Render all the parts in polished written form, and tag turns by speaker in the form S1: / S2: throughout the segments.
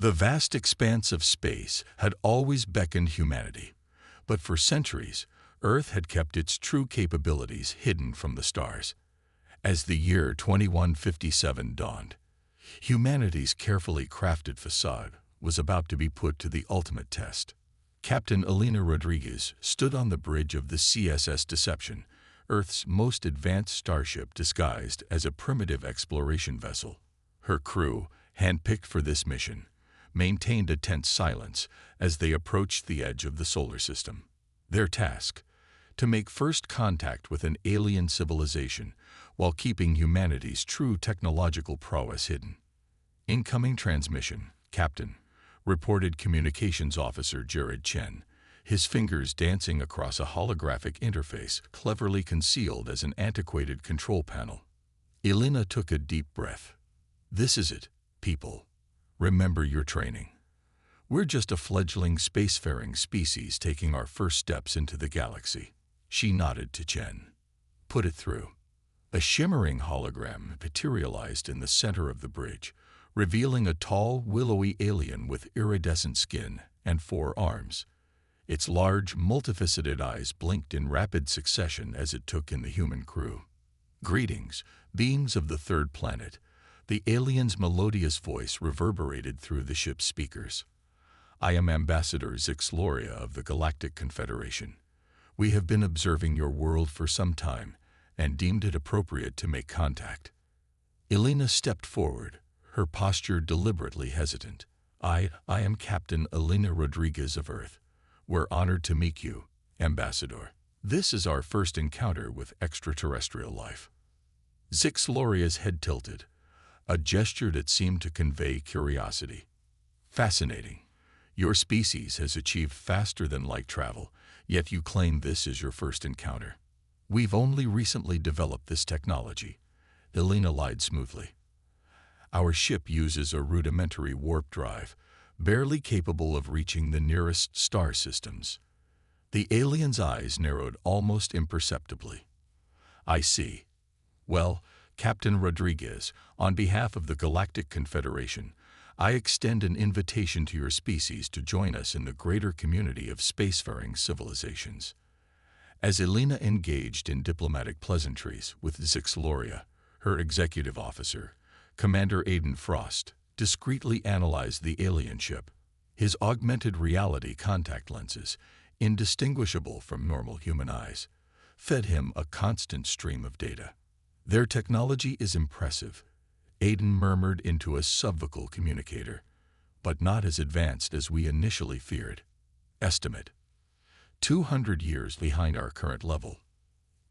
S1: The vast expanse of space had always beckoned humanity, but for centuries, Earth had kept its true capabilities hidden from the stars. As the year 2157 dawned, humanity's carefully crafted facade was about to be put to the ultimate test. Captain Elena Rodriguez stood on the bridge of the CSS Deception, Earth's most advanced starship disguised as a primitive exploration vessel. Her crew, handpicked for this mission, maintained a tense silence as they approached the edge of the solar system. Their task: to make first contact with an alien civilization while keeping humanity's true technological prowess hidden. Incoming transmission, Captain, reported Communications Officer Jared Chen, his fingers dancing across a holographic interface cleverly concealed as an antiquated control panel. Elena took a deep breath. "This is it, people. Remember your training. We're just a fledgling spacefaring species taking our first steps into the galaxy." She nodded to Chen. "Put it through." A shimmering hologram materialized in the center of the bridge, revealing a tall, willowy alien with iridescent skin and 4 arms. Its large, multifaceted eyes blinked in rapid succession as it took in the human crew. "Greetings, beings of the third planet." The alien's melodious voice reverberated through the ship's speakers. "I am Ambassador Zixloria of the Galactic Confederation. We have been observing your world for some time and deemed it appropriate to make contact." Elena stepped forward, her posture deliberately hesitant. I am Captain Elena Rodriguez of Earth. We're honored to meet you, Ambassador. This is our first encounter with extraterrestrial life." Zixloria's head tilted, a gesture that seemed to convey curiosity. "Fascinating. Your species has achieved faster-than-light travel, yet you claim this is your first encounter." "We've only recently developed this technology," Elena lied smoothly. "Our ship uses a rudimentary warp drive, barely capable of reaching the nearest star systems." The alien's eyes narrowed almost imperceptibly. "I see. Well, Captain Rodriguez, on behalf of the Galactic Confederation, I extend an invitation to your species to join us in the greater community of spacefaring civilizations." As Elena engaged in diplomatic pleasantries with Zixloria, her executive officer, Commander Aiden Frost discreetly analyzed the alien ship. His augmented reality contact lenses, indistinguishable from normal human eyes, fed him a constant stream of data. "Their technology is impressive," Aiden murmured into a subvocal communicator, "but not as advanced as we initially feared. Estimate: 200 years behind our current level."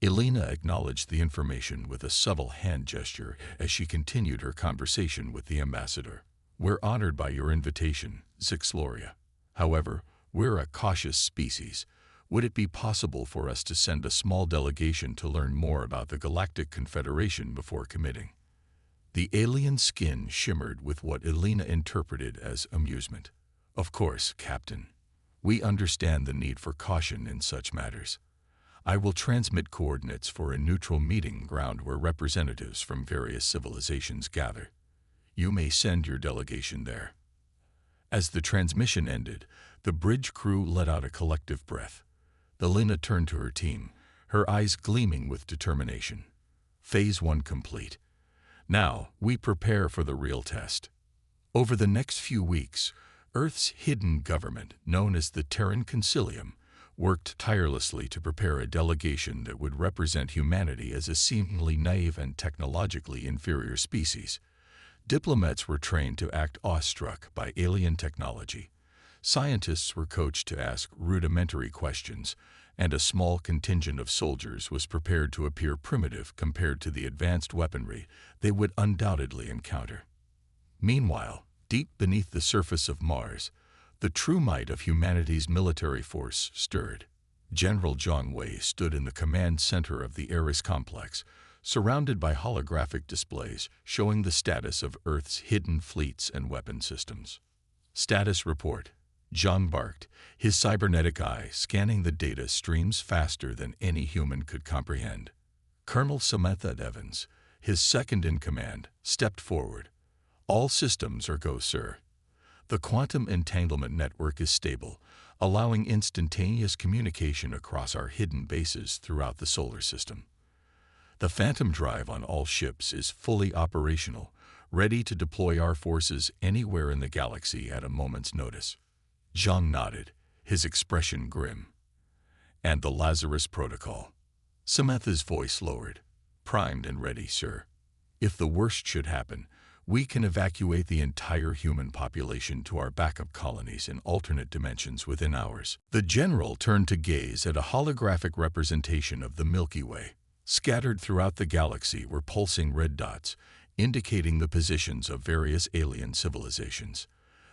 S1: Elena acknowledged the information with a subtle hand gesture as she continued her conversation with the ambassador. "We're honored by your invitation, Zixloria. However, we're a cautious species. Would it be possible for us to send a small delegation to learn more about the Galactic Confederation before committing?" The alien's skin shimmered with what Elena interpreted as amusement. "Of course, Captain. We understand the need for caution in such matters. I will transmit coordinates for a neutral meeting ground where representatives from various civilizations gather. You may send your delegation there." As the transmission ended, the bridge crew let out a collective breath. Elena turned to her team, her eyes gleaming with determination. Phase 1 complete. Now, we prepare for the real test. Over the next few weeks, Earth's hidden government, known as the Terran Concilium, worked tirelessly to prepare a delegation that would represent humanity as a seemingly naive and technologically inferior species. Diplomats were trained to act awestruck by alien technology. Scientists were coached to ask rudimentary questions, and a small contingent of soldiers was prepared to appear primitive compared to the advanced weaponry they would undoubtedly encounter. Meanwhile, deep beneath the surface of Mars, the true might of humanity's military force stirred. General John Way stood in the command center of the Eris complex, surrounded by holographic displays showing the status of Earth's hidden fleets and weapon systems. "Status report," John barked, his cybernetic eye scanning the data streams faster than any human could comprehend. Colonel Samantha Evans, his second in command, stepped forward. "All systems are go, sir." The quantum entanglement network is stable, allowing instantaneous communication across our hidden bases throughout the solar system. The Phantom Drive on all ships is fully operational, ready to deploy our forces anywhere in the galaxy at a moment's notice. Zhang nodded, his expression grim. And the Lazarus Protocol. Samantha's voice lowered. Primed and ready, sir. If the worst should happen, we can evacuate the entire human population to our backup colonies in alternate dimensions within hours. The general turned to gaze at a holographic representation of the Milky Way. Scattered throughout the galaxy were pulsing red dots, indicating the positions of various alien civilizations.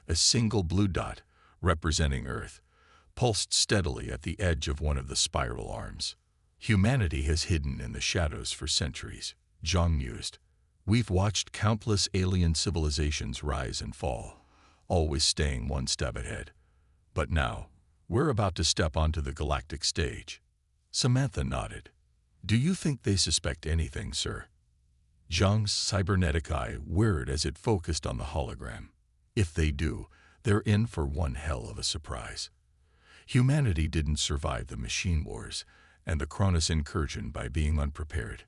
S1: A single blue dot, representing Earth, pulsed steadily at the edge of one of the spiral arms. Humanity has hidden in the shadows for centuries, Zhang mused. We've watched countless alien civilizations rise and fall, always staying one step ahead. But now, we're about to step onto the galactic stage. Samantha nodded. Do you think they suspect anything, sir? Zhang's cybernetic eye whirred as it focused on the hologram. If they do, they're in for one hell of a surprise. Humanity didn't survive the machine wars and the Cronus incursion by being unprepared.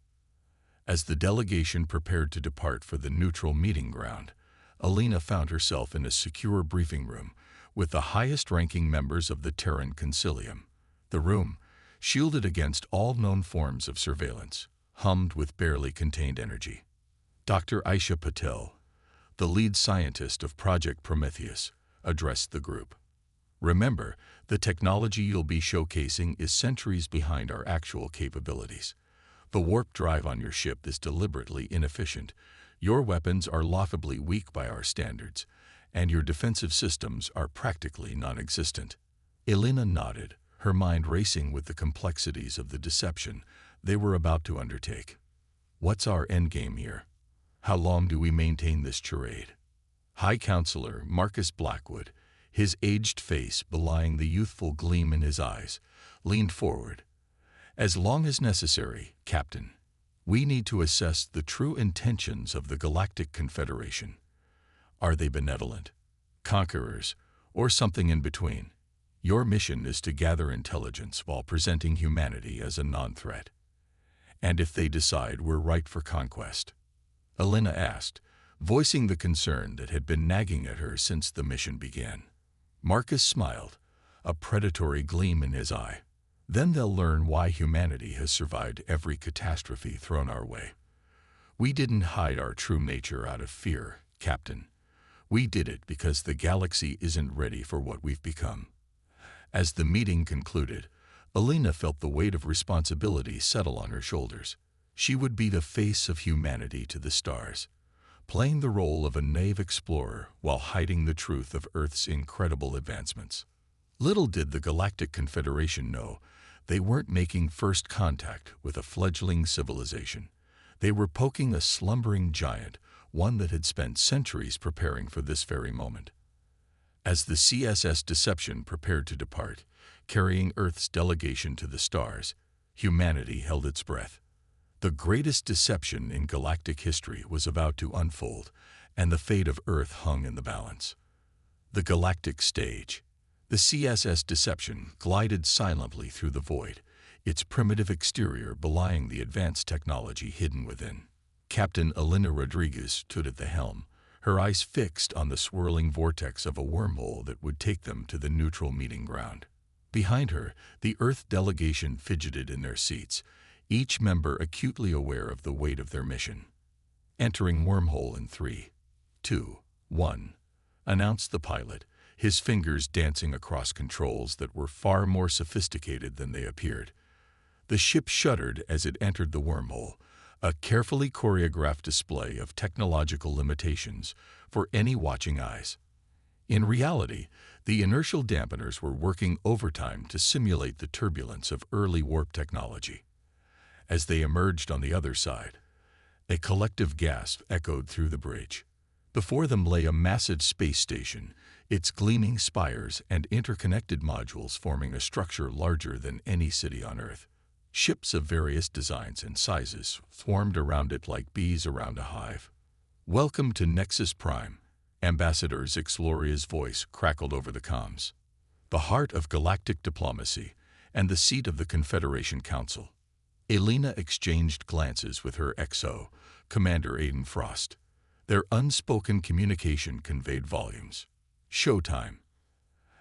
S1: As the delegation prepared to depart for the neutral meeting ground, Alina found herself in a secure briefing room with the highest-ranking members of the Terran Concilium. The room, shielded against all known forms of surveillance, hummed with barely contained energy. Dr. Aisha Patel, the lead scientist of Project Prometheus, addressed the group. Remember, the technology you'll be showcasing is centuries behind our actual capabilities. The warp drive on your ship is deliberately inefficient. Your weapons are laughably weak by our standards, and your defensive systems are practically non-existent. Elena nodded, her mind racing with the complexities of the deception they were about to undertake. What's our endgame here? How long do we maintain this charade? High Counselor Marcus Blackwood, his aged face belying the youthful gleam in his eyes, leaned forward. As long as necessary, Captain. We need to assess the true intentions of the Galactic Confederation. Are they benevolent, conquerors, or something in between? Your mission is to gather intelligence while presenting humanity as a non-threat. And if they decide we're ripe for conquest? Elena asked, voicing the concern that had been nagging at her since the mission began. Marcus smiled, a predatory gleam in his eye. Then they'll learn why humanity has survived every catastrophe thrown our way. We didn't hide our true nature out of fear, Captain. We did it because the galaxy isn't ready for what we've become. As the meeting concluded, Alina felt the weight of responsibility settle on her shoulders. She would be the face of humanity to the stars, playing the role of a naive explorer while hiding the truth of Earth's incredible advancements. Little did the Galactic Confederation know they weren't making first contact with a fledgling civilization. They were poking a slumbering giant, one that had spent centuries preparing for this very moment. As the CSS Deception prepared to depart, carrying Earth's delegation to the stars, humanity held its breath. The greatest deception in galactic history was about to unfold, and the fate of Earth hung in the balance. The galactic stage. The CSS Deception glided silently through the void, its primitive exterior belying the advanced technology hidden within. Captain Elena Rodriguez stood at the helm, her eyes fixed on the swirling vortex of a wormhole that would take them to the neutral meeting ground. Behind her, the Earth delegation fidgeted in their seats, each member acutely aware of the weight of their mission. Entering wormhole in 3, 2, 1, announced the pilot, his fingers dancing across controls that were far more sophisticated than they appeared. The ship shuddered as it entered the wormhole, a carefully choreographed display of technological limitations for any watching eyes. In reality, the inertial dampeners were working overtime to simulate the turbulence of early warp technology. As they emerged on the other side, a collective gasp echoed through the bridge. Before them lay a massive space station, its gleaming spires and interconnected modules forming a structure larger than any city on Earth. Ships of various designs and sizes swarmed around it like bees around a hive. Welcome to Nexus Prime, Ambassador Zixloria's voice crackled over the comms. The heart of galactic diplomacy and the seat of the Confederation Council. Elena exchanged glances with her XO, Commander Aiden Frost. Their unspoken communication conveyed volumes. Showtime.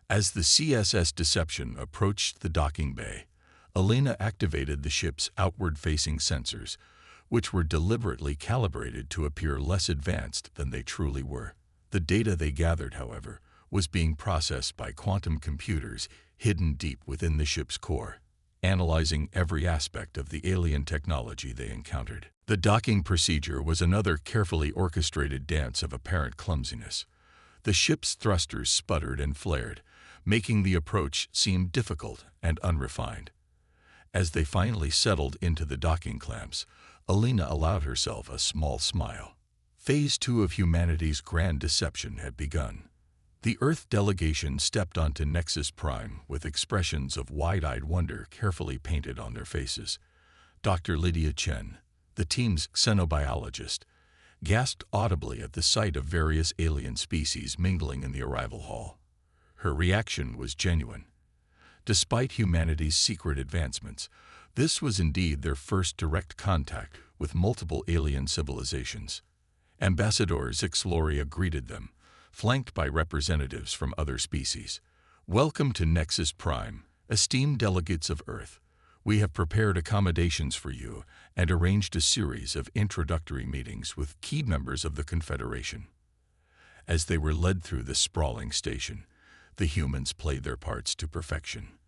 S1: As the CSS Deception approached the docking bay, Elena activated the ship's outward-facing sensors, which were deliberately calibrated to appear less advanced than they truly were. The data they gathered, however, was being processed by quantum computers hidden deep within the ship's core, analyzing every aspect of the alien technology they encountered. The docking procedure was another carefully orchestrated dance of apparent clumsiness. The ship's thrusters sputtered and flared, making the approach seem difficult and unrefined. As they finally settled into the docking clamps, Elena allowed herself a small smile. Phase 2 of humanity's grand deception had begun. The Earth delegation stepped onto Nexus Prime with expressions of wide-eyed wonder carefully painted on their faces. Dr. Lydia Chen, the team's xenobiologist, gasped audibly at the sight of various alien species mingling in the arrival hall. Her reaction was genuine. Despite humanity's secret advancements, this was indeed their first direct contact with multiple alien civilizations. Ambassador Zixloria greeted them, flanked by representatives from other species. "Welcome to Nexus Prime, esteemed delegates of Earth. We have prepared accommodations for you and arranged a series of introductory meetings with key members of the Confederation." As they were led through the sprawling station, the humans played their parts to perfection.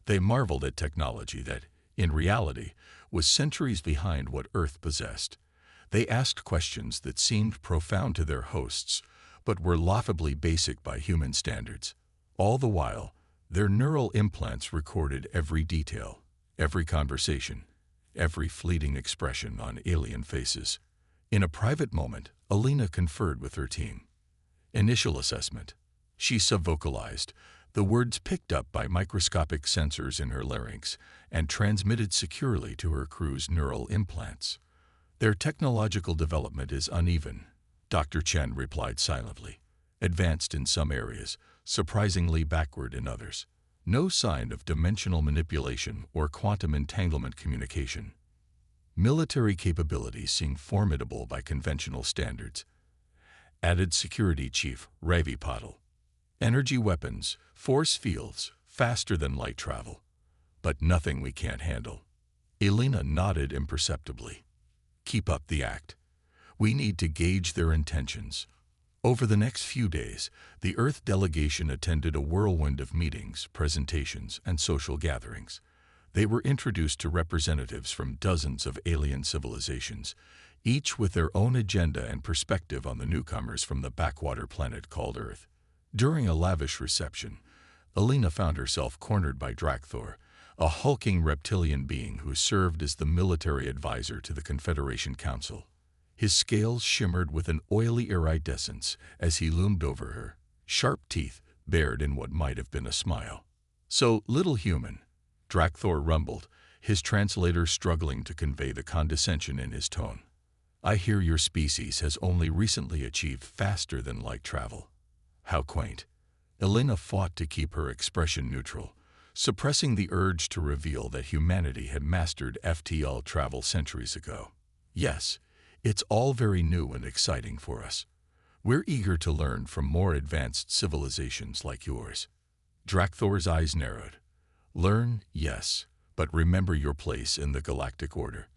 S1: They marveled at technology that, in reality, was centuries behind what Earth possessed. They asked questions that seemed profound to their hosts, but were laughably basic by human standards. All the while, their neural implants recorded every detail, every conversation, every fleeting expression on alien faces. In a private moment, Elena conferred with her team. Initial assessment. She subvocalized, the words picked up by microscopic sensors in her larynx and transmitted securely to her crew's neural implants. "Their technological development is uneven," Dr. Chen replied silently. "Advanced in some areas, surprisingly backward in others. No sign of dimensional manipulation or quantum entanglement communication. Military capabilities seem formidable by conventional standards," added Security Chief Ravi Patil. "Energy weapons, force fields, faster than light travel. But nothing we can't handle." Elena nodded imperceptibly. "Keep up the act. We need to gauge their intentions." Over the next few days, the Earth delegation attended a whirlwind of meetings, presentations, and social gatherings. They were introduced to representatives from dozens of alien civilizations, each with their own agenda and perspective on the newcomers from the backwater planet called Earth. During a lavish reception, Elena found herself cornered by Drakthor, a hulking reptilian being who served as the military advisor to the Confederation Council. His scales shimmered with an oily iridescence as he loomed over her, sharp teeth bared in what might have been a smile. "So, little human," Drakthor rumbled, his translator struggling to convey the condescension in his tone. "I hear your species has only recently achieved faster-than-light travel." How quaint. Elena fought to keep her expression neutral, suppressing the urge to reveal that humanity had mastered FTL travel centuries ago. "Yes, it's all very new and exciting for us. We're eager to learn from more advanced civilizations like yours." Drakthor's eyes narrowed. "Learn, yes, but remember your place in the galactic order.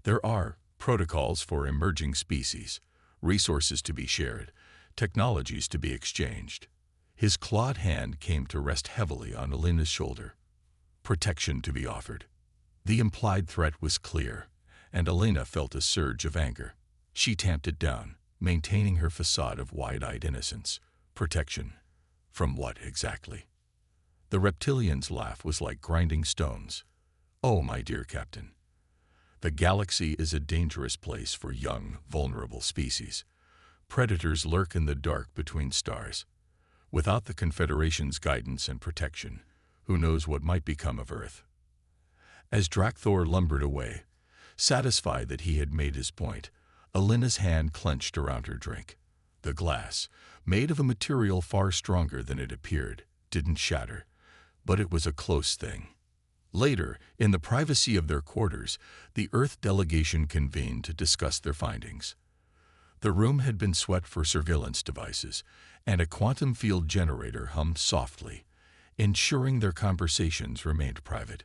S1: There are protocols for emerging species, resources to be shared, technologies to be exchanged." His clawed hand came to rest heavily on Elena's shoulder. "Protection to be offered." The implied threat was clear, and Elena felt a surge of anger. She tamped it down, maintaining her facade of wide-eyed innocence. Protection. From what exactly? The reptilian's laugh was like grinding stones. "Oh, my dear Captain. The galaxy is a dangerous place for young, vulnerable species. Predators lurk in the dark between stars. Without the Confederation's guidance and protection, who knows what might become of Earth?" As Drakthor lumbered away, satisfied that he had made his point, Elena's hand clenched around her drink. The glass, made of a material far stronger than it appeared, didn't shatter, but it was a close thing. Later, in the privacy of their quarters, the Earth delegation convened to discuss their findings. The room had been swept for surveillance devices, and a quantum field generator hummed softly, ensuring their conversations remained private.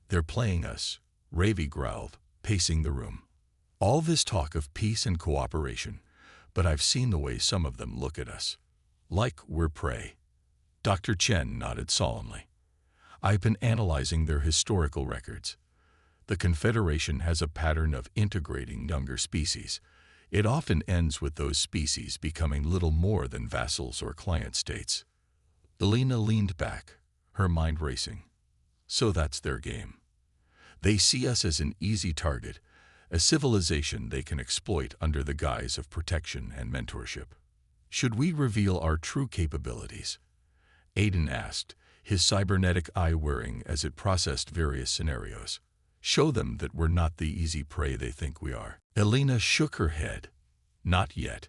S1: "They're playing us," Ravi growled, pacing the room. "All this talk of peace and cooperation, but I've seen the way some of them look at us. Like we're prey." Dr. Chen nodded solemnly. "I've been analyzing their historical records. The Confederation has a pattern of integrating younger species. It often ends with those species becoming little more than vassals or client states." Elena leaned back, her mind racing. So that's their game. They see us as an easy target, a civilization they can exploit under the guise of protection and mentorship. "Should we reveal our true capabilities?" Aiden asked, his cybernetic eye whirring as it processed various scenarios. "Show them that we're not the easy prey they think we are." Elena shook her head. "Not yet.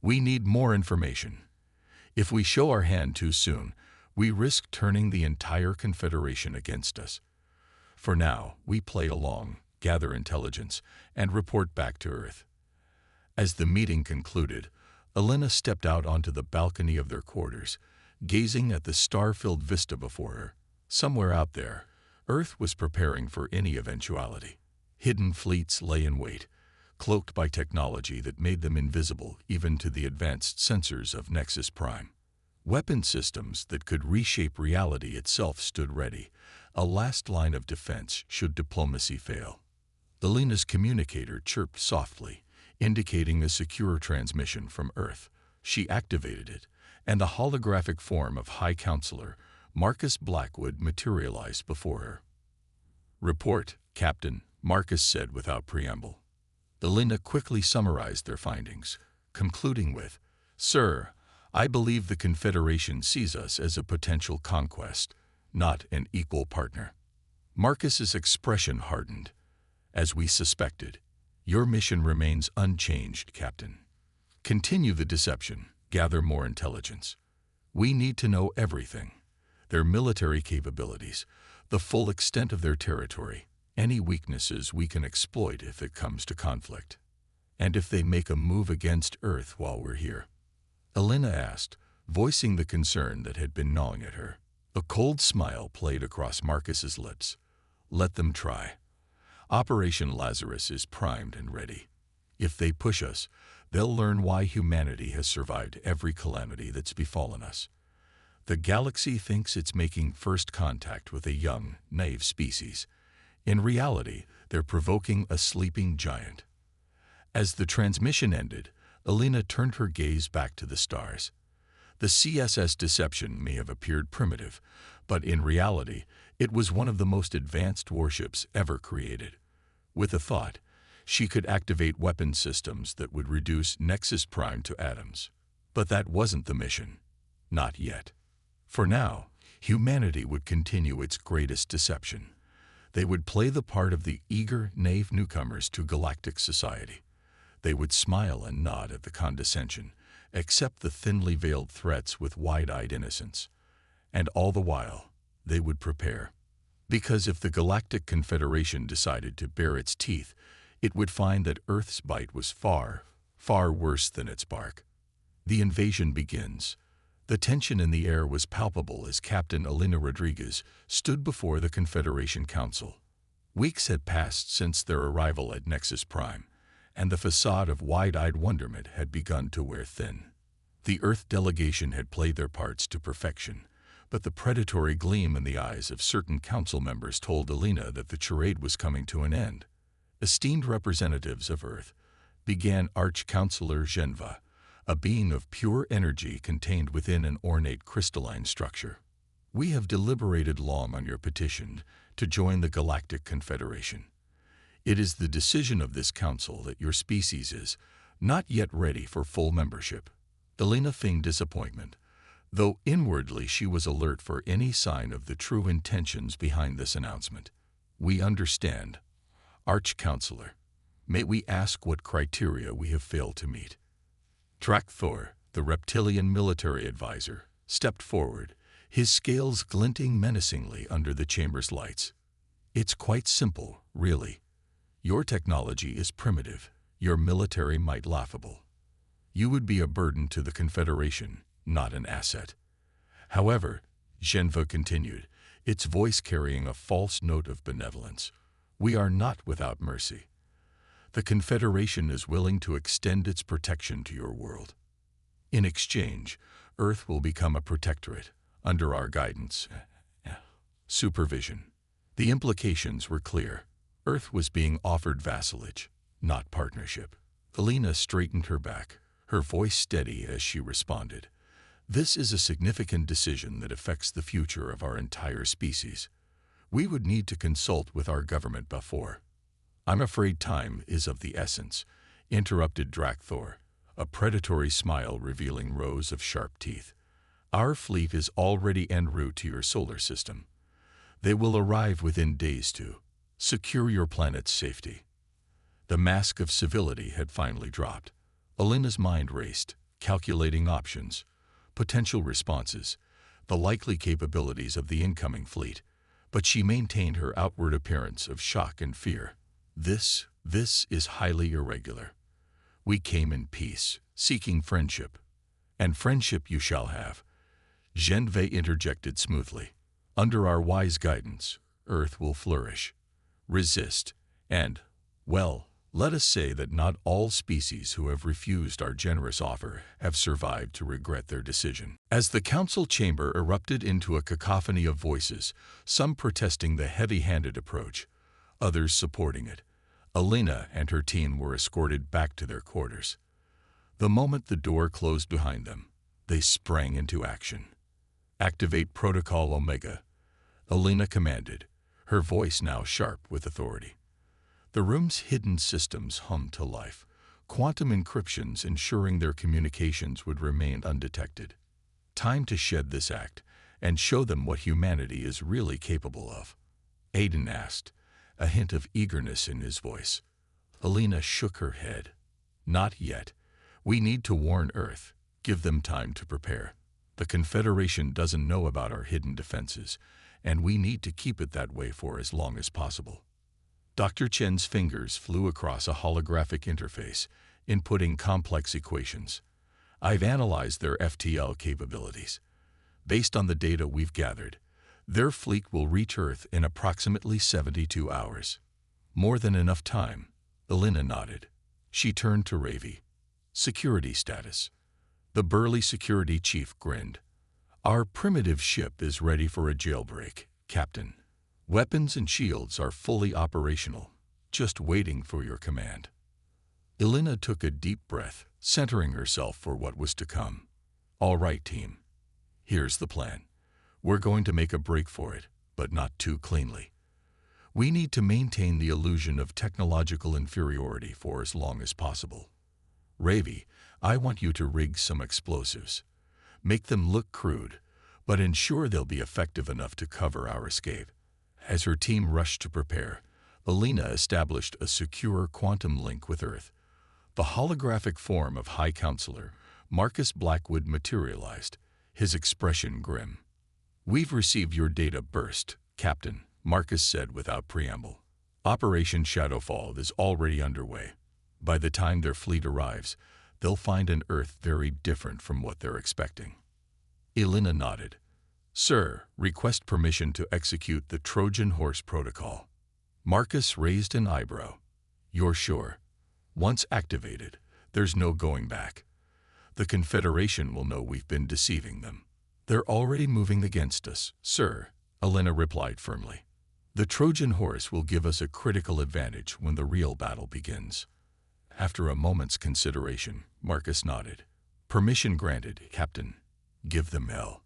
S1: We need more information. If we show our hand too soon, we risk turning the entire Confederation against us. For now, we play along, gather intelligence, and report back to Earth." As the meeting concluded, Elena stepped out onto the balcony of their quarters, gazing at the star-filled vista before her. Somewhere out there, Earth was preparing for any eventuality. Hidden fleets lay in wait, cloaked by technology that made them invisible even to the advanced sensors of Nexus Prime. Weapon systems that could reshape reality itself stood ready, a last line of defense should diplomacy fail. Elena's communicator chirped softly, indicating a secure transmission from Earth. She activated it, and the holographic form of High Counselor Marcus Blackwood materialized before her. "Report, Captain," Marcus said without preamble. Elena quickly summarized their findings, concluding with, "Sir, I believe the Confederation sees us as a potential conquest, not an equal partner." Marcus's expression hardened. "As we suspected, your mission remains unchanged, Captain. Continue the deception, gather more intelligence. We need to know everything: their military capabilities, the full extent of their territory, any weaknesses we can exploit if it comes to conflict. And if they make a move against Earth while we're here?" Elena asked, voicing the concern that had been gnawing at her. A cold smile played across Marcus's lips. "Let them try. Operation Lazarus is primed and ready. If they push us, they'll learn why humanity has survived every calamity that's befallen us. The galaxy thinks it's making first contact with a young, naive species. In reality, they're provoking a sleeping giant." As the transmission ended, Elena turned her gaze back to the stars. The CSS deception may have appeared primitive, but in reality, it was one of the most advanced warships ever created. With a thought, she could activate weapon systems that would reduce Nexus Prime to atoms. But that wasn't the mission. Not yet. For now, humanity would continue its greatest deception. They would play the part of the eager, naive newcomers to galactic society. They would smile and nod at the condescension, accept the thinly veiled threats with wide-eyed innocence. And all the while, they would prepare. Because if the Galactic Confederation decided to bare its teeth, it would find that Earth's bite was far, far worse than its bark. The invasion begins. The tension in the air was palpable as Captain Elena Rodriguez stood before the Confederation Council. Weeks had passed since their arrival at Nexus Prime, and the facade of wide-eyed wonderment had begun to wear thin. The Earth delegation had played their parts to perfection, but the predatory gleam in the eyes of certain council members told Elena that the charade was coming to an end. Esteemed representatives of Earth, began Arch-Counselor Genva, a being of pure energy contained within an ornate crystalline structure. "We have deliberated long on your petition to join the Galactic Confederation. It is the decision of this council that your species is not yet ready for full membership." Elena feigned disappointment, though inwardly she was alert for any sign of the true intentions behind this announcement. "We understand. Arch-Counselor, may we ask what criteria we have failed to meet?" Drakthor, the reptilian military advisor, stepped forward, his scales glinting menacingly under the chamber's lights. It's quite simple, really. Your technology is primitive, your military might laughable. You would be a burden to the Confederation, not an asset. However, Genva continued, its voice carrying a false note of benevolence, we are not without mercy. The Confederation is willing to extend its protection to your world. In exchange, Earth will become a protectorate, under our guidance, supervision. The implications were clear. Earth was being offered vassalage, not partnership. Alina straightened her back, her voice steady as she responded. This is a significant decision that affects the future of our entire species. We would need to consult with our government before. I'm afraid time is of the essence, interrupted Drakthor, a predatory smile revealing rows of sharp teeth. Our fleet is already en route to your solar system. They will arrive within days to secure your planet's safety. The mask of civility had finally dropped. Alina's mind raced, calculating options, potential responses, the likely capabilities of the incoming fleet, but she maintained her outward appearance of shock and fear. This is highly irregular. We came in peace, seeking friendship, and friendship you shall have. Genve interjected smoothly. Under our wise guidance, Earth will flourish. Resist, and, well, let us say that not all species who have refused our generous offer have survived to regret their decision. As the council chamber erupted into a cacophony of voices, some protesting the heavy-handed approach, others supporting it, Alina and her team were escorted back to their quarters. The moment the door closed behind them, they sprang into action. Activate Protocol Omega, Alina commanded, her voice now sharp with authority. The room's hidden systems hummed to life, quantum encryptions ensuring their communications would remain undetected. Time to shed this act and show them what humanity is really capable of. Aiden asked, a hint of eagerness in his voice. Alina shook her head. Not yet. We need to warn Earth, give them time to prepare. The Confederation doesn't know about our hidden defenses, and we need to keep it that way for as long as possible. Dr. Chen's fingers flew across a holographic interface, inputting complex equations. I've analyzed their FTL capabilities. Based on the data we've gathered, their fleet will reach Earth in approximately 72 hours. More than enough time, Alina nodded. She turned to Ravi. Security status. The burly security chief grinned. Our primitive ship is ready for a jailbreak, Captain. Weapons and shields are fully operational, just waiting for your command. Alina took a deep breath, centering herself for what was to come. All right, team. Here's the plan. We're going to make a break for it, but not too cleanly. We need to maintain the illusion of technological inferiority for as long as possible. Ravi, I want you to rig some explosives. Make them look crude, but ensure they'll be effective enough to cover our escape. As her team rushed to prepare, Alina established a secure quantum link with Earth. The holographic form of High Counselor, Marcus Blackwood, materialized, his expression grim. We've received your data burst, Captain, Marcus said without preamble. Operation Shadowfall is already underway. By the time their fleet arrives, they'll find an Earth very different from what they're expecting. Alina nodded. Sir, request permission to execute the Trojan Horse Protocol. Marcus raised an eyebrow. You're sure? Once activated, there's no going back. The Confederation will know we've been deceiving them. They're already moving against us, sir, Alina replied firmly. The Trojan Horse will give us a critical advantage when the real battle begins. After a moment's consideration, Marcus nodded. Permission granted, Captain. Give them hell.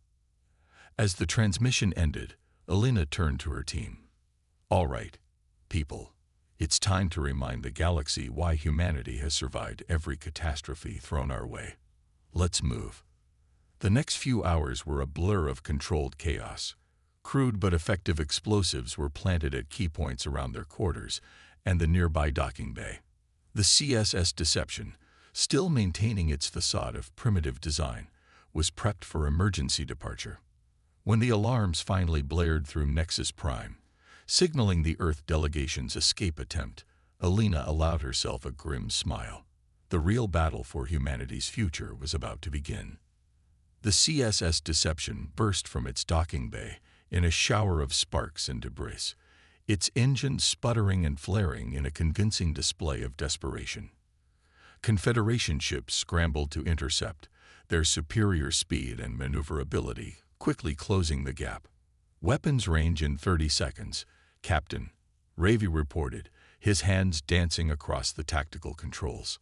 S1: As the transmission ended, Alina turned to her team. All right, people. It's time to remind the galaxy why humanity has survived every catastrophe thrown our way. Let's move. The next few hours were a blur of controlled chaos. Crude but effective explosives were planted at key points around their quarters and the nearby docking bay. The CSS Deception, still maintaining its facade of primitive design, was prepped for emergency departure. When the alarms finally blared through Nexus Prime, signaling the Earth delegation's escape attempt, Alina allowed herself a grim smile. The real battle for humanity's future was about to begin. The CSS Deception burst from its docking bay in a shower of sparks and debris, its engine sputtering and flaring in a convincing display of desperation. Confederation ships scrambled to intercept, their superior speed and maneuverability quickly closing the gap. "Weapons range in 30 seconds, Captain," Ravi reported, his hands dancing across the tactical controls.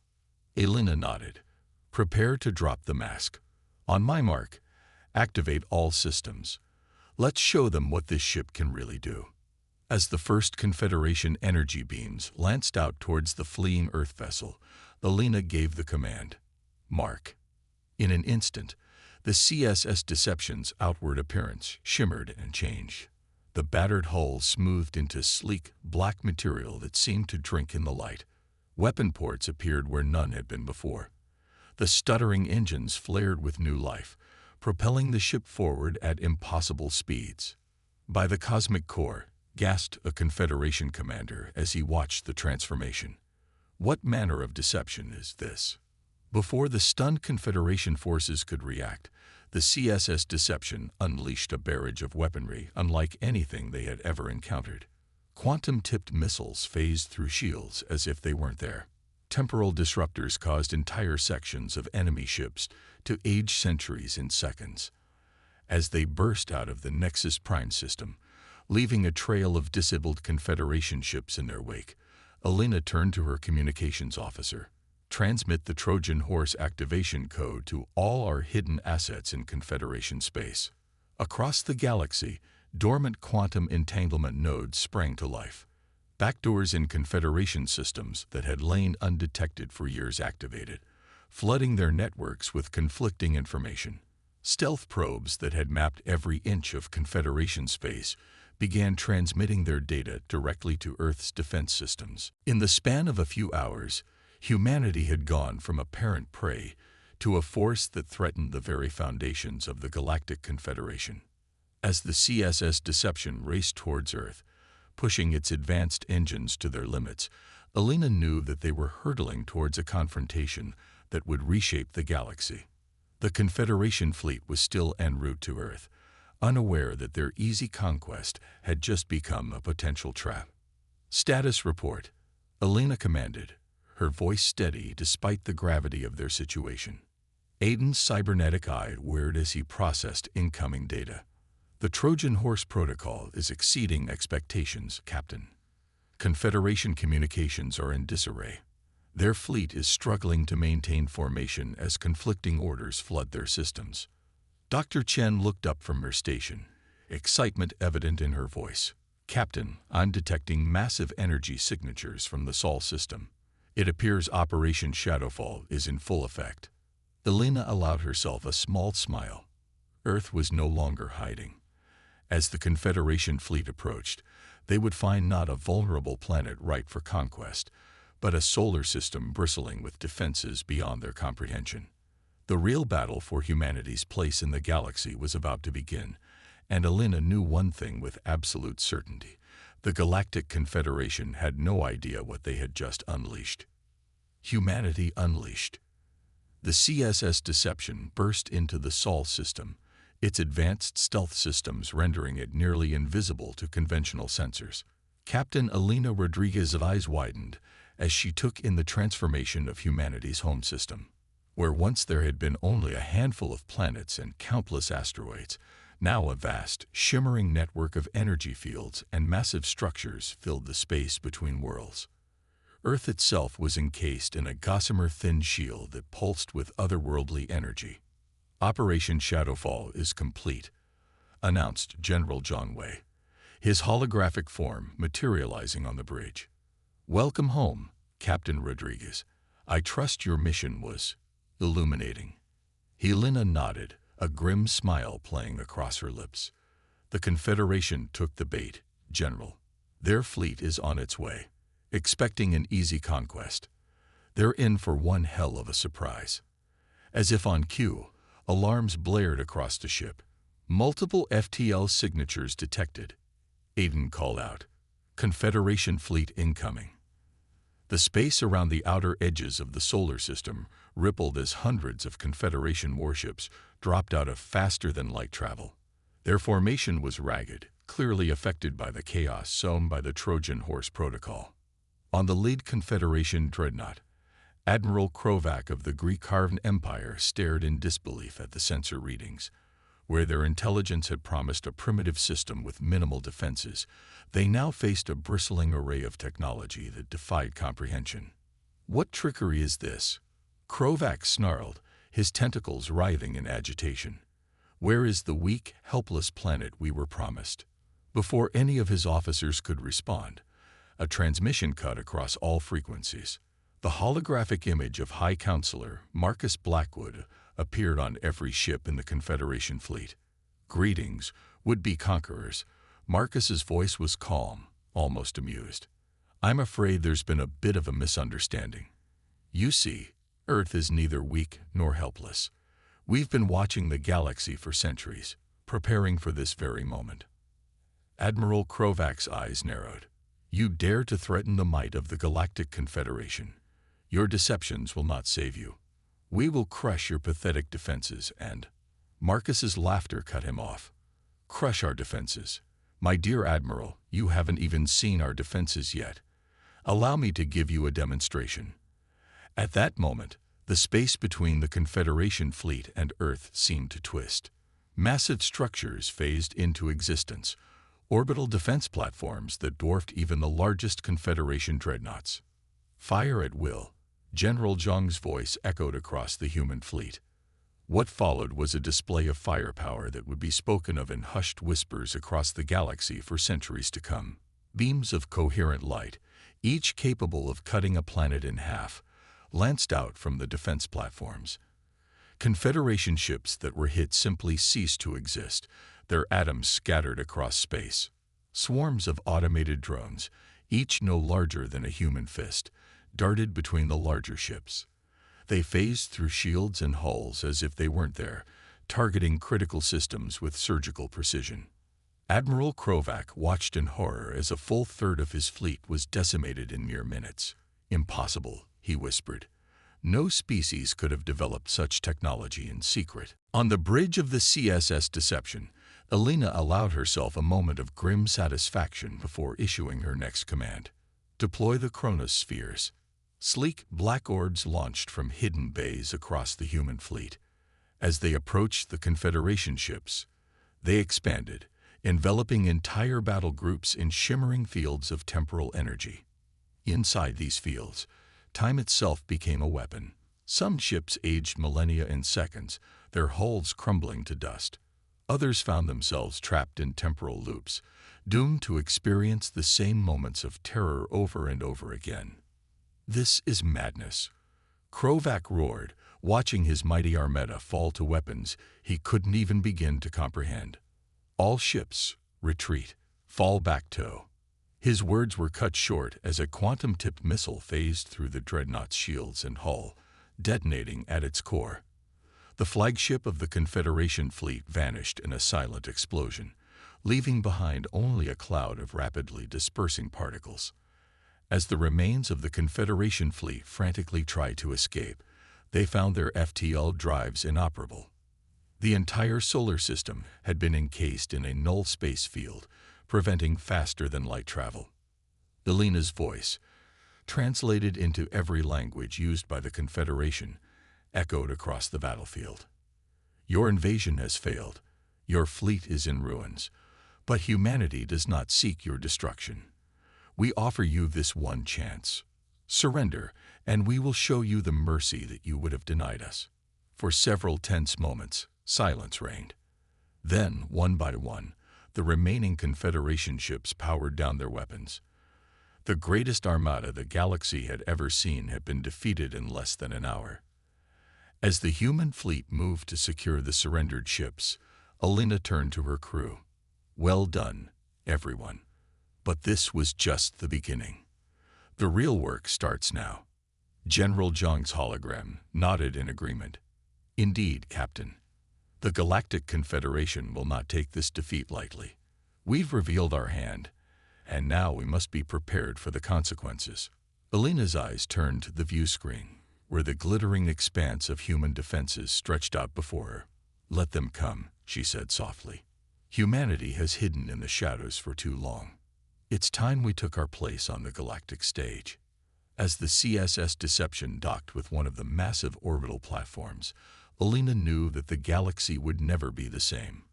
S1: Alina nodded. "Prepare to drop the mask. On my mark, activate all systems. Let's show them what this ship can really do." As the first Confederation energy beams lanced out towards the fleeing Earth vessel, Alina gave the command, "Mark." In an instant, the CSS Deception's outward appearance shimmered and changed. The battered hull smoothed into sleek, black material that seemed to drink in the light. Weapon ports appeared where none had been before. The stuttering engines flared with new life, propelling the ship forward at impossible speeds. "By the cosmic core," gasped a Confederation commander as he watched the transformation. "What manner of deception is this?" Before the stunned Confederation forces could react, the CSS Deception unleashed a barrage of weaponry unlike anything they had ever encountered. Quantum-tipped missiles phased through shields as if they weren't there. Temporal disruptors caused entire sections of enemy ships to age centuries in seconds. As they burst out of the Nexus Prime system, leaving a trail of disabled Confederation ships in their wake, Alina turned to her communications officer. "Transmit the Trojan Horse activation code to all our hidden assets in Confederation space." Across the galaxy, dormant quantum entanglement nodes sprang to life. Backdoors in Confederation systems that had lain undetected for years activated, flooding their networks with conflicting information. Stealth probes that had mapped every inch of Confederation space began transmitting their data directly to Earth's defense systems. In the span of a few hours, humanity had gone from apparent prey to a force that threatened the very foundations of the Galactic Confederation. As the CSS Deception raced towards Earth, pushing its advanced engines to their limits, Alina knew that they were hurtling towards a confrontation that would reshape the galaxy. The Confederation fleet was still en route to Earth, unaware that their easy conquest had just become a potential trap. "Status report," Alina commanded, her voice steady despite the gravity of their situation. Aiden's cybernetic eye whirred as he processed incoming data. "The Trojan Horse Protocol is exceeding expectations, Captain. Confederation communications are in disarray. Their fleet is struggling to maintain formation as conflicting orders flood their systems." Dr. Chen looked up from her station, excitement evident in her voice. "Captain, I'm detecting massive energy signatures from the Sol system. It appears Operation Shadowfall is in full effect." Alina allowed herself a small smile. Earth was no longer hiding. As the Confederation fleet approached, they would find not a vulnerable planet ripe for conquest, but a solar system bristling with defenses beyond their comprehension. The real battle for humanity's place in the galaxy was about to begin, and Alina knew one thing with absolute certainty. The Galactic Confederation had no idea what they had just unleashed. Humanity unleashed. The CSS Deception burst into the Sol system, its advanced stealth systems rendering it nearly invisible to conventional sensors. Captain Alina Rodriguez's eyes widened as she took in the transformation of humanity's home system. Where once there had been only a handful of planets and countless asteroids, now a vast, shimmering network of energy fields and massive structures filled the space between worlds. Earth itself was encased in a gossamer-thin shield that pulsed with otherworldly energy. "Operation Shadowfall is complete," announced General John Way, his holographic form materializing on the bridge. "Welcome home, Captain Rodriguez. I trust your mission was illuminating." Helena nodded, a grim smile playing across her lips. "The Confederation took the bait, General. Their fleet is on its way, expecting an easy conquest. They're in for one hell of a surprise. As if on cue, alarms blared across the ship. Multiple FTL signatures detected. Aiden called out, "Confederation fleet incoming." The space around the outer edges of the solar system rippled as hundreds of Confederation warships dropped out of faster-than-light travel. Their formation was ragged, clearly affected by the chaos sown by the Trojan Horse Protocol. On the lead Confederation dreadnought, Admiral Krovac of the Greek-Harvan Empire stared in disbelief at the sensor readings. Where their intelligence had promised a primitive system with minimal defenses, they now faced a bristling array of technology that defied comprehension. "What trickery is this?" Krovac snarled, his tentacles writhing in agitation. "Where is the weak, helpless planet we were promised?" Before any of his officers could respond, a transmission cut across all frequencies. The holographic image of High Counselor Marcus Blackwood appeared on every ship in the Confederation fleet. "Greetings, would-be conquerors." Marcus's voice was calm, almost amused. "I'm afraid there's been a bit of a misunderstanding. You see, Earth is neither weak nor helpless. We've been watching the galaxy for centuries, preparing for this very moment." Admiral Krovac's eyes narrowed. "You dare to threaten the might of the Galactic Confederation. Your deceptions will not save you. We will crush your pathetic defenses and—" Marcus's laughter cut him off. "Crush our defenses? My dear Admiral, you haven't even seen our defenses yet. Allow me to give you a demonstration." At that moment, the space between the Confederation fleet and Earth seemed to twist. Massive structures phased into existence, orbital defense platforms that dwarfed even the largest Confederation dreadnoughts. "Fire at will." General Zhang's voice echoed across the human fleet. What followed was a display of firepower that would be spoken of in hushed whispers across the galaxy for centuries to come. Beams of coherent light, each capable of cutting a planet in half, lanced out from the defense platforms. Confederation ships that were hit simply ceased to exist, their atoms scattered across space. Swarms of automated drones, each no larger than a human fist, darted between the larger ships. They phased through shields and hulls as if they weren't there, targeting critical systems with surgical precision. Admiral Krovac watched in horror as a full third of his fleet was decimated in mere minutes. "Impossible," he whispered. "No species could have developed such technology in secret." On the bridge of the CSS Deception, Elena allowed herself a moment of grim satisfaction before issuing her next command. "Deploy the chronospheres." Sleek black orbs launched from hidden bays across the human fleet. As they approached the Confederation ships, they expanded, enveloping entire battle groups in shimmering fields of temporal energy. Inside these fields, time itself became a weapon. Some ships aged millennia in seconds, their hulls crumbling to dust. Others found themselves trapped in temporal loops, doomed to experience the same moments of terror over and over again. "This is madness," Krovac roared, watching his mighty armada fall to weapons he couldn't even begin to comprehend. "All ships, retreat, fall back to." His words were cut short as a quantum-tipped missile phased through the dreadnought's shields and hull, detonating at its core. The flagship of the Confederation fleet vanished in a silent explosion, leaving behind only a cloud of rapidly dispersing particles. As the remains of the Confederation fleet frantically tried to escape, they found their FTL drives inoperable. The entire solar system had been encased in a null space field, preventing faster-than-light travel. Elena's voice, translated into every language used by the Confederation, echoed across the battlefield. "Your invasion has failed. Your fleet is in ruins. But humanity does not seek your destruction. We offer you this one chance. Surrender, and we will show you the mercy that you would have denied us." For several tense moments, silence reigned. Then, one by one, the remaining Confederation ships powered down their weapons. The greatest armada the galaxy had ever seen had been defeated in less than an hour. As the human fleet moved to secure the surrendered ships, Elena turned to her crew. "Well done, everyone. But this was just the beginning. The real work starts now." General Zhang's hologram nodded in agreement. Indeed, Captain. The Galactic Confederation will not take this defeat lightly. We've revealed our hand, and now we must be prepared for the consequences. Alina's eyes turned to the view screen, where the glittering expanse of human defenses stretched out before her. Let them come, she said softly. Humanity has hidden in the shadows for too long. It's time we took our place on the galactic stage. As the CSS Deception docked with one of the massive orbital platforms, Alina knew that the galaxy would never be the same.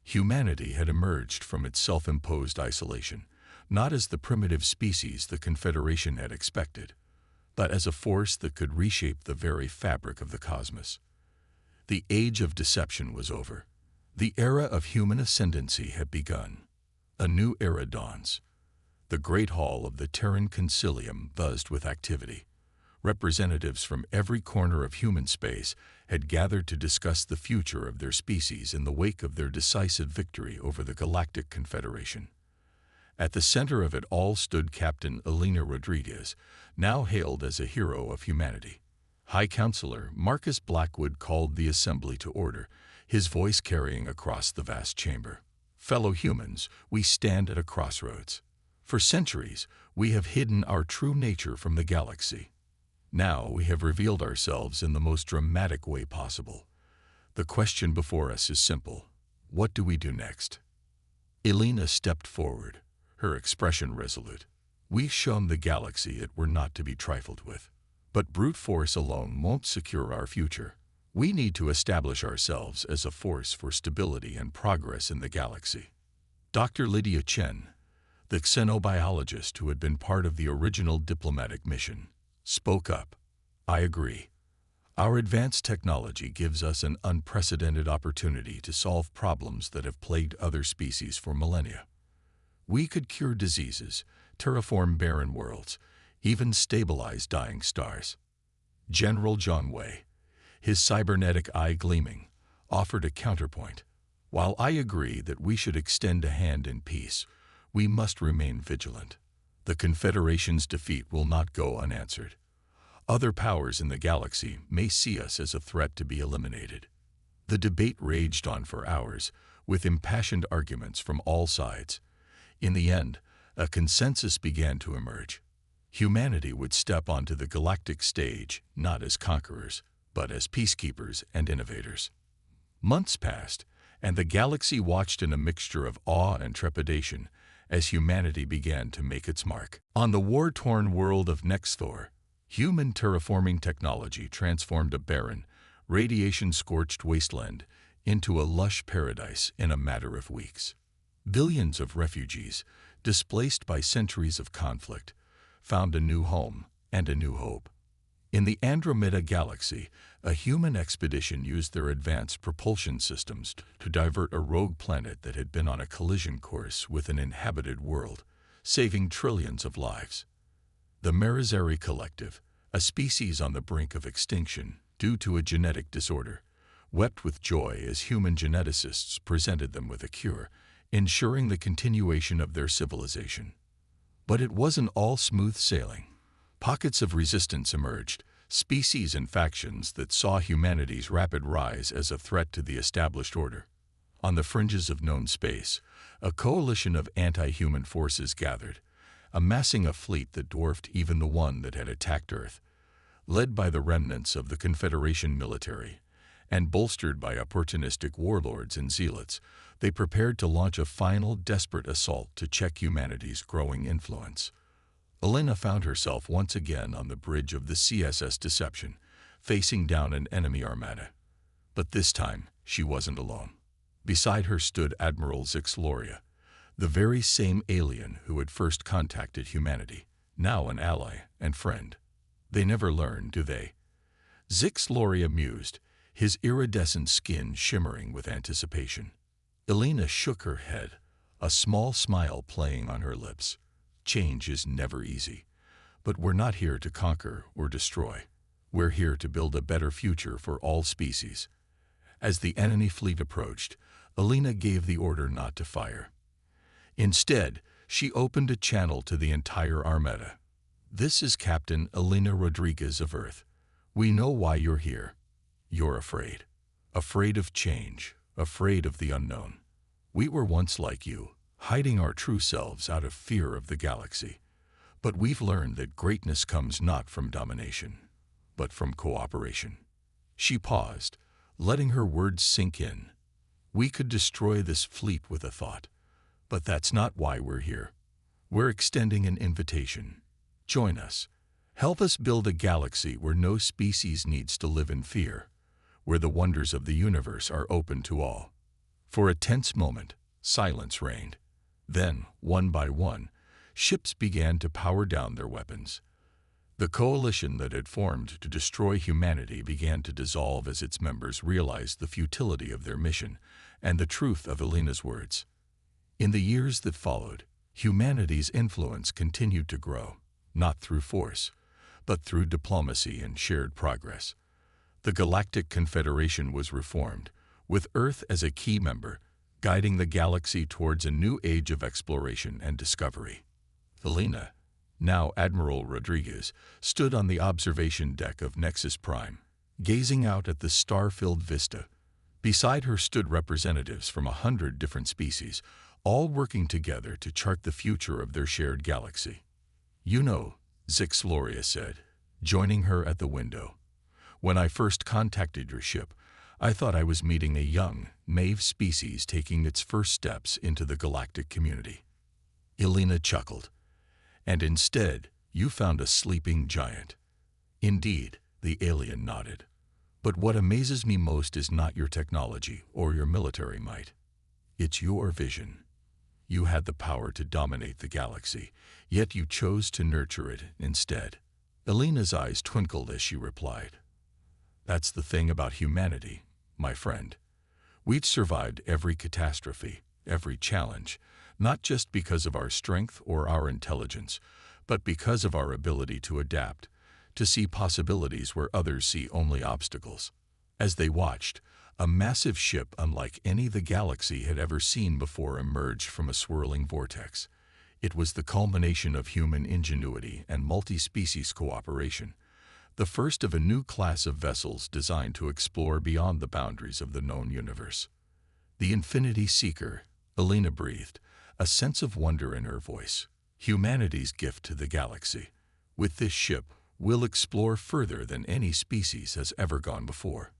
S1: Humanity had emerged from its self-imposed isolation, not as the primitive species the Confederation had expected, but as a force that could reshape the very fabric of the cosmos. The age of deception was over. The era of human ascendancy had begun. A new era dawns. The great hall of the Terran Concilium buzzed with activity. Representatives from every corner of human space had gathered to discuss the future of their species in the wake of their decisive victory over the Galactic Confederation. At the center of it all stood Captain Alina Rodriguez, now hailed as a hero of humanity. High Counselor Marcus Blackwood called the assembly to order, his voice carrying across the vast chamber. Fellow humans, we stand at a crossroads. For centuries, we have hidden our true nature from the galaxy. Now we have revealed ourselves in the most dramatic way possible. The question before us is simple. What do we do next? Alina stepped forward, her expression resolute. We've shown the galaxy that we're not to be trifled with. But brute force alone won't secure our future. We need to establish ourselves as a force for stability and progress in the galaxy. Dr. Lydia Chen, the xenobiologist who had been part of the original diplomatic mission, spoke up. I agree. Our advanced technology gives us an unprecedented opportunity to solve problems that have plagued other species for millennia. We could cure diseases, terraform barren worlds, even stabilize dying stars. General John Wei, his cybernetic eye gleaming, offered a counterpoint. While I agree that we should extend a hand in peace, we must remain vigilant. The Confederation's defeat will not go unanswered. Other powers in the galaxy may see us as a threat to be eliminated. The debate raged on for hours, with impassioned arguments from all sides. In the end, a consensus began to emerge. Humanity would step onto the galactic stage not as conquerors, but as peacekeepers and innovators. Months passed, and the galaxy watched in a mixture of awe and trepidation as humanity began to make its mark. On the war-torn world of Nexthor, human terraforming technology transformed a barren, radiation-scorched wasteland into a lush paradise in a matter of weeks. Billions of refugees, displaced by centuries of conflict, found a new home and a new hope. In the Andromeda Galaxy, a human expedition used their advanced propulsion systems to divert a rogue planet that had been on a collision course with an inhabited world, saving trillions of lives. The Merizeri Collective, a species on the brink of extinction due to a genetic disorder, wept with joy as human geneticists presented them with a cure, ensuring the continuation of their civilization. But it wasn't all smooth sailing. Pockets of resistance emerged, species and factions that saw humanity's rapid rise as a threat to the established order. On the fringes of known space, a coalition of anti-human forces gathered, amassing a fleet that dwarfed even the one that had attacked Earth. Led by the remnants of the Confederation military, and bolstered by opportunistic warlords and zealots, they prepared to launch a final, desperate assault to check humanity's growing influence. Alina found herself once again on the bridge of the CSS Deception, facing down an enemy armada. But this time, she wasn't alone. Beside her stood Admiral Zix Loria, the very same alien who had first contacted humanity, now an ally and friend. They never learn, do they? Zix Loria mused, his iridescent skin shimmering with anticipation. Alina shook her head, a small smile playing on her lips. Change is never easy, but we're not here to conquer or destroy. We're here to build a better future for all species. As the enemy fleet approached, Alina gave the order not to fire. Instead, she opened a channel to the entire armada. This is Captain Elena Rodriguez of Earth. We know why you're here. You're afraid. Afraid of change. Afraid of the unknown. We were once like you, hiding our true selves out of fear of the galaxy. But we've learned that greatness comes not from domination, but from cooperation. She paused, letting her words sink in. We could destroy this fleet with a thought, but that's not why we're here. We're extending an invitation. Join us. Help us build a galaxy where no species needs to live in fear, where the wonders of the universe are open to all. For a tense moment, silence reigned. Then, one by one, ships began to power down their weapons. The coalition that had formed to destroy humanity began to dissolve as its members realized the futility of their mission and the truth of Elena's words. In the years that followed, humanity's influence continued to grow, not through force, but through diplomacy and shared progress. The Galactic Confederation was reformed, with Earth as a key member, guiding the galaxy towards a new age of exploration and discovery. Elena, now Admiral Rodriguez, stood on the observation deck of Nexus Prime, gazing out at the star-filled vista. Beside her stood representatives from 100 different species, all working together to chart the future of their shared galaxy. You know, Zixloria said, joining her at the window. When I first contacted your ship, I thought I was meeting a young, naive species taking its first steps into the galactic community. Elena chuckled. And instead, you found a sleeping giant. Indeed, the alien nodded. But what amazes me most is not your technology or your military might. It's your vision. You had the power to dominate the galaxy, yet you chose to nurture it instead. Elena's eyes twinkled as she replied. That's the thing about humanity, my friend. We've survived every catastrophe, every challenge, not just because of our strength or our intelligence, but because of our ability to adapt, to see possibilities where others see only obstacles. As they watched, a massive ship unlike any the galaxy had ever seen before emerged from a swirling vortex. It was the culmination of human ingenuity and multi-species cooperation, the first of a new class of vessels designed to explore beyond the boundaries of the known universe. The Infinity Seeker, Elena breathed, a sense of wonder in her voice. Humanity's gift to the galaxy. With this ship, we'll explore further than any species has ever gone before.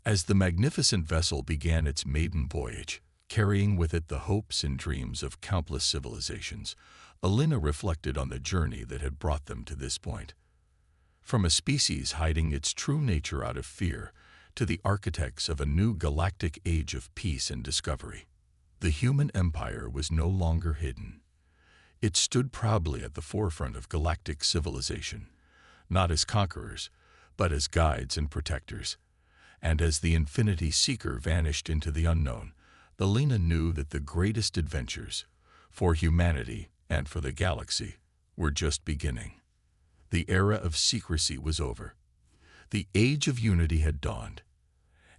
S1: As the magnificent vessel began its maiden voyage, carrying with it the hopes and dreams of countless civilizations, Elena reflected on the journey that had brought them to this point. From a species hiding its true nature out of fear, to the architects of a new galactic age of peace and discovery, the human empire was no longer hidden. It stood proudly at the forefront of galactic civilization, not as conquerors, but as guides and protectors. And as the Infinity Seeker vanished into the unknown, Elena knew that the greatest adventures, for humanity and for the galaxy, were just beginning. The era of secrecy was over. The age of unity had dawned,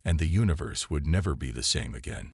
S1: and the universe would never be the same again.